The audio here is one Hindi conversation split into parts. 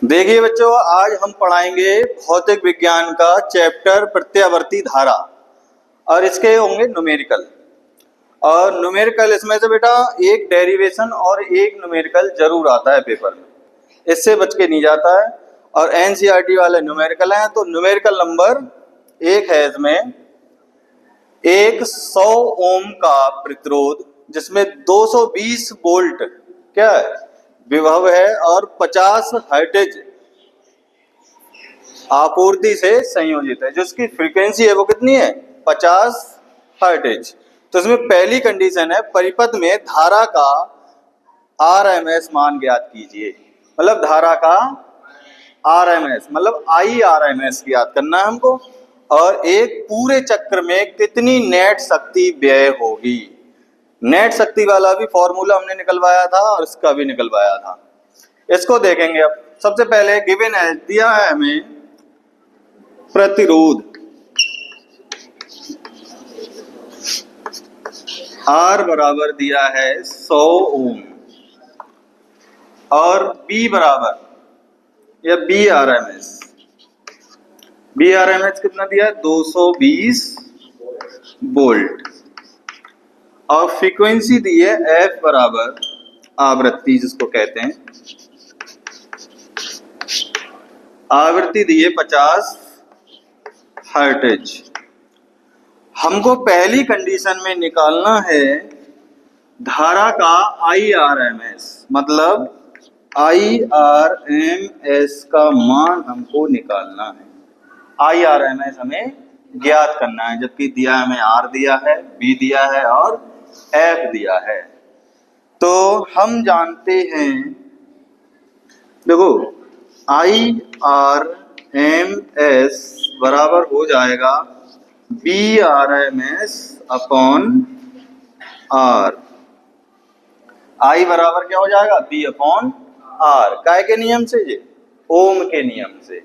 देखिए बच्चों, आज हम पढ़ाएंगे भौतिक विज्ञान का चैप्टर प्रत्यावर्ती धारा और इसके होंगे न्यूमेरिकल। और न्यूमेरिकल इसमें से बेटा एक डेरिवेशन और एक न्यूमेरिकल जरूर आता है पेपर में, इससे बच के नहीं जाता है। और एनसीईआरटी वाले न्यूमेरिकल हैं, तो न्यूमेरिकल नंबर एक है इसमें एक 100 ओम का प्रतिरोध जिसमें 220 वोल्ट क्या है विभव है और 50 हर्ट्ज आपूर्ति से संयोजित है। जो इसकी फ्रीक्वेंसी है वो कितनी है? 50 हर्ट्ज। तो इसमें पहली कंडीशन है परिपथ में धारा का आरएमएस मान ज्ञात कीजिए। मतलब धारा का आरएमएस मतलब आईआरएमएस ज्ञात करना है हमको। और एक पूरे चक्र में कितनी नेट शक्ति व्यय होगी। नेट शक्ति वाला भी फॉर्मूला हमने निकलवाया था और इसका भी निकलवाया था। इसको देखेंगे। अब सबसे पहले गिवन है, दिया है हमें प्रतिरोध R बराबर दिया है 100 ओम और B बराबर या बी आर एम एस कितना दिया है? 220 वोल्ट। और फ्रीक्वेंसी दी है F बराबर आवृत्ति जिसको कहते हैं, आवृत्ति दी है 50 हर्ट्ज। हमको पहली कंडीशन में निकालना है धारा का आईआरएमएस, मतलब आईआरएमएस का मान हमको निकालना है। आईआरएमएस हमें ज्ञात करना है, जबकि दिया हमें आर दिया है, बी दिया है और एफ दिया है। तो हम जानते हैं, देखो आईआरएमएस बराबर हो जाएगा B R M S upon R. I बराबर क्या हो जाएगा? B upon R. काय के नियम से? ये ओम के नियम से।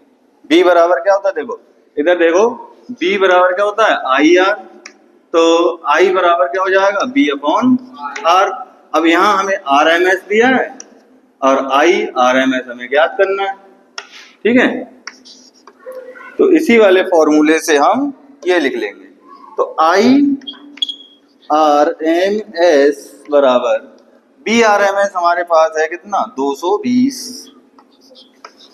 बी बराबर क्या होता है? देखो इधर देखो, बी बराबर क्या होता है? I R. तो आई बराबर क्या हो जाएगा? B upon R. अब यहां हमें आर एम एस दिया है और आई आर एम एस हमें ज्ञात करना है। ठीक है, तो इसी वाले फॉर्मूले से हम ये लिख लेंगे। तो आई आर एम एस बराबर बी आर एम एस हमारे पास है कितना? 220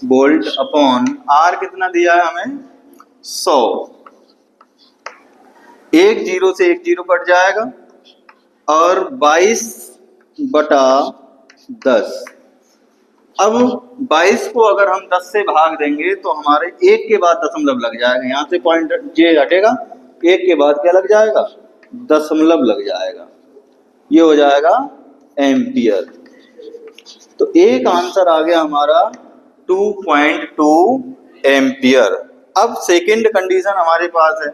वोल्ट अपॉन आर कितना दिया है हमें? 100। एक जीरो से एक जीरो कट जाएगा और 22/10। अब 22 को अगर हम 10 से भाग देंगे तो हमारे एक के बाद दशमलव लग जाएगा। यहाँ से पॉइंट जे हटेगा, एक के बाद क्या लग जाएगा? दशमलव लग जाएगा। ये हो जाएगा एम्पियर। तो एक आंसर आ गया हमारा 2.2 एम्पियर। अब सेकंड कंडीशन हमारे पास है।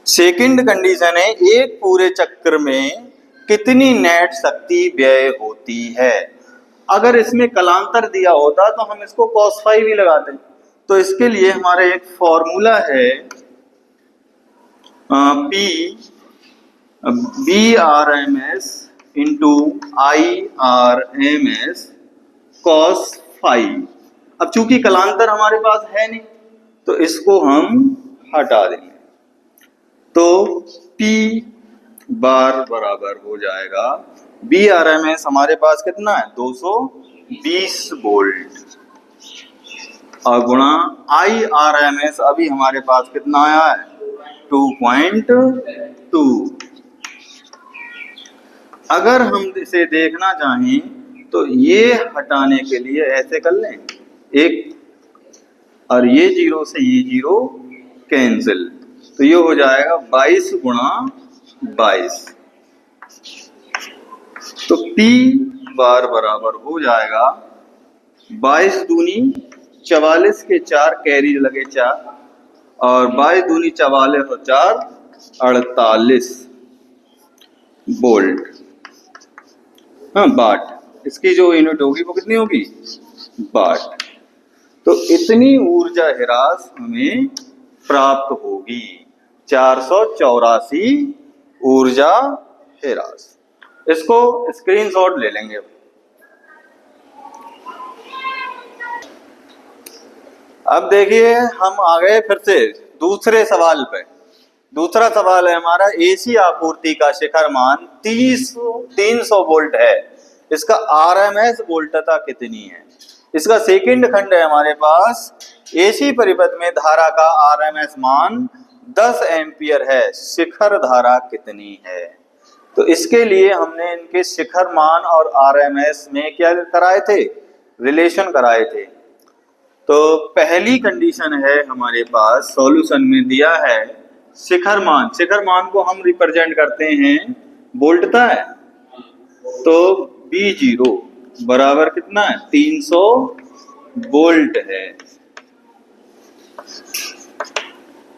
सेकंड कंडीशन है एक पूरे चक्र में कितनी नेट शक्ति व्यय होती है। अगर इसमें कलांतर दिया होता तो हम इसको cos फाई भी लगाते। तो इसके लिए हमारा एक फॉर्मूला है P B R M S into I R M S cos phi. अब चूंकि कलांतर हमारे पास है नहीं तो इसको हम हटा देंगे। तो P बार बराबर हो जाएगा बी आर एम एस हमारे पास कितना है? 220 वोल्ट और गुणा आई आर एम एस अभी हमारे पास कितना आया है? 2.2। अगर हम इसे देखना चाहें तो ये हटाने के लिए ऐसे कर लें, एक और ये जीरो से ये जीरो कैंसिल, तो ये हो जाएगा 22 गुणा 22। तो P बार बराबर हो जाएगा 22 दूनी 44 के 4 कैरी लगे 4 और 22 दूनी 44 और 4 48 वोल्ट। हाँ, वाट। इसकी जो यूनिट होगी वो कितनी होगी? वाट। तो इतनी ऊर्जा ह्रास हमें प्राप्त होगी, 484 ऊर्जा ह्रास। इसको स्क्रीनशॉट ले लेंगे। अब देखिए हम आ गए फिर से दूसरे सवाल पे। दूसरा सवाल है हमारा, एसी आपूर्ति का शिखर मान 300 वोल्ट है, इसका आरएमएस वोल्टता कितनी है। इसका सेकंड खंड है हमारे पास, एसी परिपथ में धारा का आरएमएस मान 10 एम्पियर है, शिखर धारा कितनी है। तो इसके लिए हमने इनके शिखर मान और आरएमएस में क्या कराए थे, रिलेशन कराए थे। तो पहली कंडीशन है हमारे पास, सॉल्यूशन में दिया है शिखर मान। शिखर मान को हम रिप्रेजेंट करते हैं वोल्टता है, तो B0 बराबर कितना है, 300 वोल्ट है।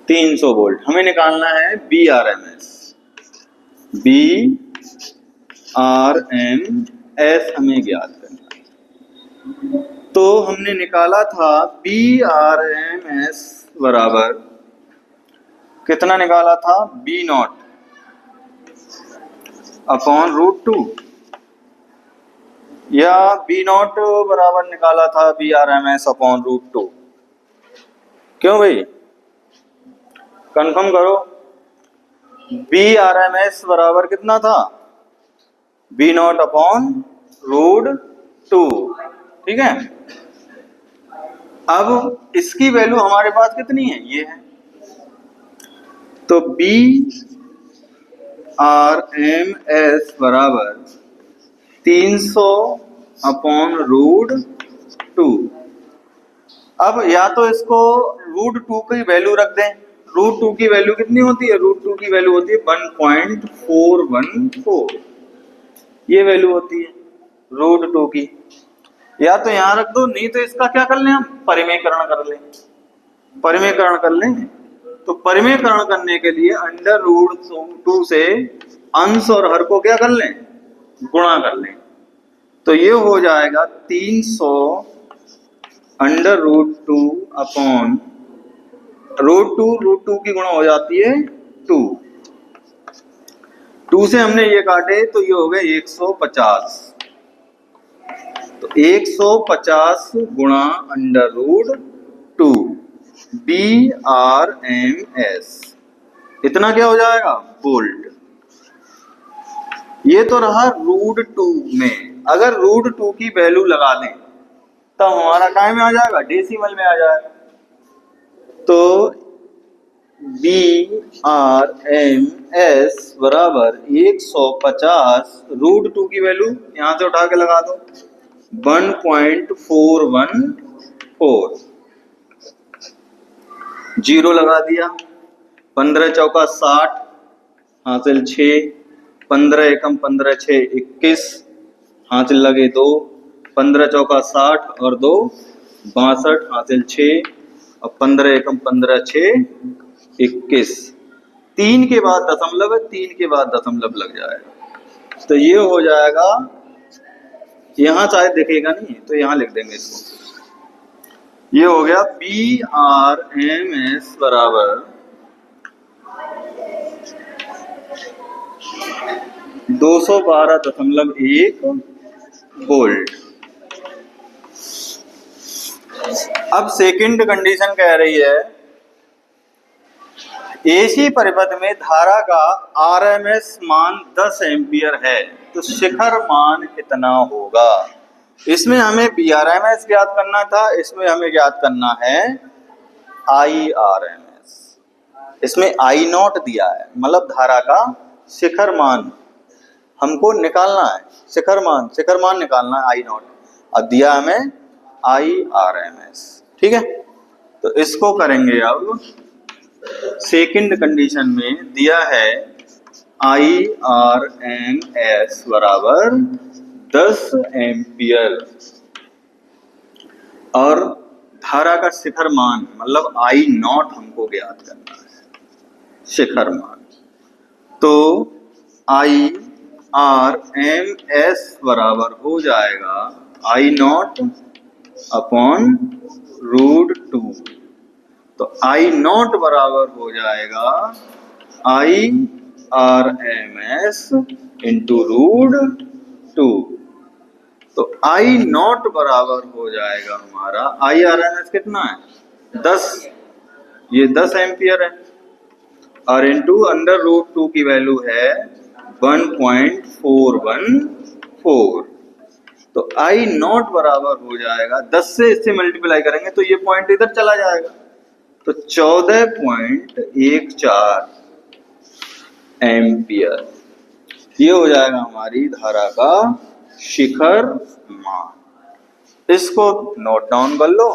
300 वोल्ट हमें निकालना है BRMS। BRMS हमें ज्ञात करना है। तो हमने निकाला था BRMS बराबर कितना निकाला था, B0 अपॉन √2, या B0 बराबर निकाला था BRMS अपॉन √2। क्यों भाई, कंफर्म करो। BRMS बराबर कितना था, B0 अपॉन √2, ठीक है। अब इसकी वैल्यू हमारे पास कितनी है, ये है। तो BRMS बराबर 300 अपॉन √2। अब या तो इसको √2 की वैल्यू रख दें। √2 की वैल्यू कितनी होती है, √2 की वैल्यू होती है 1.414, ये वैल्यू होती है √2 की। या तो यहां रख दो, नहीं तो इसका क्या कर लें, हम परिमेयकरण कर लें। परिमेयकरण कर लें, तो परिमेयकरण करने के लिए अंडर √2 से अंश और हर को क्या कर लें, गुणा कर लें। तो ये हो जाएगा 300 अंडर √2 अपॉन √2 की गुणा हो जाती है 2। 2 से हमने ये काटे तो ये हो गए 150। तो 150 गुणा अंडर √2 BRMS, इतना क्या हो जाएगा, वोल्ट। ये तो रहा √2 में। अगर √2 की वैल्यू लगा दें तो हमारा काय में आ जाएगा, डेसिमल में आ जाएगा। तो BRMS बराबर 150, √2 की वैल्यू यहां से उठा के लगा दो, 1.414, जीरो लगा दिया, 15 चौका 60 हासिल 6, 15 एकम 15 6 21 हासिल लगे 2, 15 चौका 60 और 2 62 हासिल 6, और 15 एकम 15 6 21। 3 के बाद दशमलव है, 3 के बाद दशमलव लग जाएगा। तो ये हो जाएगा, यहां शायद दिखेगा नहीं तो यहां लिख देंगे इसको। ये हो गया BRMS बराबर 212.1 वोल्ट। अब सेकंड कंडीशन कह रही है, एसी परिपथ में धारा का आरएमएस मान 10 एम्पियर है, तो शिखर मान कितना होगा। इसमें हमें बीआरएमएस ज्ञात करना था, इसमें हमें ज्ञात करना है आईआरएमएस। इसमें I0 दिया है, मतलब धारा का शिखर मान हमको निकालना है, शिखर मान निकालना है I0। अब दिया हमें IRMS, ठीक है। तो इसको करेंगे। अब सेकंड कंडीशन में दिया है IRMS बराबर 10 एम्पियर और धारा का शिखर मान मतलब I0 हमको ज्ञात करना है, शिखर मान। तो IRMS बराबर हो जाएगा I0 अपॉन √2। तो I0 बराबर हो जाएगा IRMS इंटू √2। तो I0 बराबर हो जाएगा हमारा, IRMS कितना है 10, ये 10 एम्पियर है और इंटू अंडर रूट 2 की वैल्यू है 1.414। तो आई नॉट बराबर हो जाएगा 10 से इससे मल्टीप्लाई करेंगे तो ये पॉइंट इधर चला जाएगा, तो 14.14 एम्पियर ये हो जाएगा हमारी धारा का शिखर मान। इसको नोट डाउन कर लो।